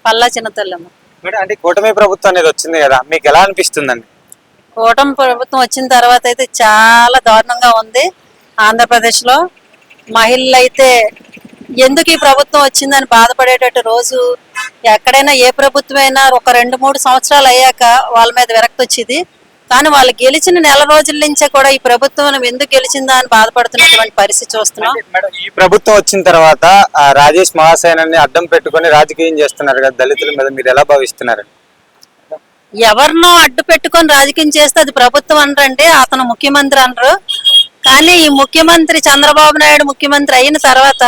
Palla చిన్నతల్లమ్మ. Madam అంటే కూటమి ప్రభుత్వం అనేది వచ్చింది కదా, మీకు ఎలా అనిపిస్తుందండి? కూటమి ప్రభుత్వం వచ్చిన తర్వాత అయితే చాలా దారుణంగా ఉంది ఆంధ్రప్రదేశ్ లో. మహిళలు అయితే ఎందుకు ఈ ప్రభుత్వం వచ్చిందని బాధపడేటట్టు రోజు ఎక్కడైనా ఏ ప్రభుత్వమైనా ఒక 2-3 సంవత్సరాలు అయ్యాక వాళ్ళ మీద విరక్తి వచ్చింది. కానీ వాళ్ళు గెలిచిన నెల రోజుల నుంచే కూడా ఈ ప్రభుత్వం ఎందుకు గెలిచిందా అని బాధపడుతున్నటువంటి పరిస్థితి చూస్తున్నాం. మేడం ఈ ప్రభుత్వం వచ్చిన తర్వాత రాజేష్ మహాసేనాన్ని అడ్డం పెట్టుకొని రాజకీయం చేస్తున్నారు కదా, దళితుల మీద మీరు ఎలా భావిస్తున్నారు? ఎవరినో అడ్డు పెట్టుకొని రాజకీయం చేస్తే అది ప్రభుత్వం అనరండి, అతను ముఖ్యమంత్రి అనరు. కానీ ఈ ముఖ్యమంత్రి చంద్రబాబు నాయుడు ముఖ్యమంత్రి అయిన తర్వాత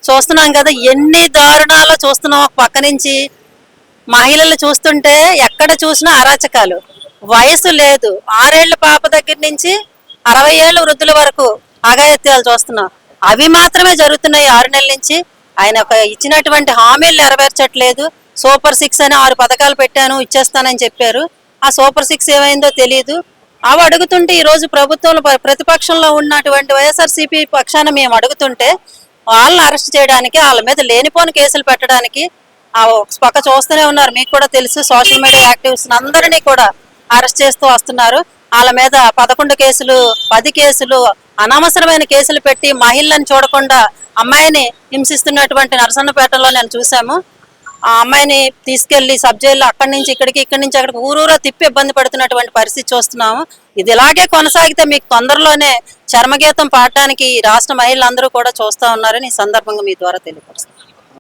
చూస్తున్నాం కదా ఎన్ని దారుణాలు చూస్తున్నాం. ఒక పక్క నుంచి మహిళలు చూస్తుంటే ఎక్కడ చూసినా అరాచకాలు. వయసు లేదు, 6 ఏళ్ల పాప దగ్గర నుంచి 60 ఏళ్ల వృద్ధుల వరకు అఘాయిత్యాలు చూస్తున్నాం. అవి మాత్రమే జరుగుతున్నాయి 6 నెలల నుంచి. ఆయన ఇచ్చినటువంటి హామీలు నెరవేర్చట్లేదు. సూపర్ 6 అని 6 పథకాలు పెట్టాను ఇచ్చేస్తానని చెప్పారు. ఆ సూపర్ 6 ఏమైందో తెలియదు. అవి అడుగుతుంటే ఈ రోజు ప్రభుత్వంలో ప్రతిపక్షంలో ఉన్నటువంటి వైఎస్ఆర్సీపీ పక్షాన మేము అడుగుతుంటే వాళ్ళని అరెస్ట్ చేయడానికి, వాళ్ళ మీద లేనిపోని కేసులు పెట్టడానికి ఒక పక్క చూస్తూనే ఉన్నారు. మీకు కూడా తెలుసు, సోషల్ మీడియా యాక్టివ్స్ అందరినీ కూడా అరెస్ట్ చేస్తూ వస్తున్నారు. వాళ్ళ మీద 11 కేసులు 10 కేసులు అనవసరమైన కేసులు పెట్టి మహిళలను చూడకుండా అమ్మాయిని హింసిస్తున్నటువంటి నరసన్నపేటలో నేను చూసాము. ఆ అమ్మాయిని తీసుకెళ్లి సబ్ జైల్లో అక్కడి నుంచి ఇక్కడికి, ఇక్కడి నుంచి అక్కడికి ఊరూరా తిప్పి ఇబ్బంది పడుతున్నటువంటి పరిస్థితి చూస్తున్నాము. ఇది ఇలాగే కొనసాగితే మీకు తొందరలోనే చర్మగీతం పాడటానికి ఈ రాష్ట్ర మహిళలందరూ కూడా చూస్తా ఉన్నారని ఈ సందర్భంగా మీ ద్వారా తెలియపరుస్తాను.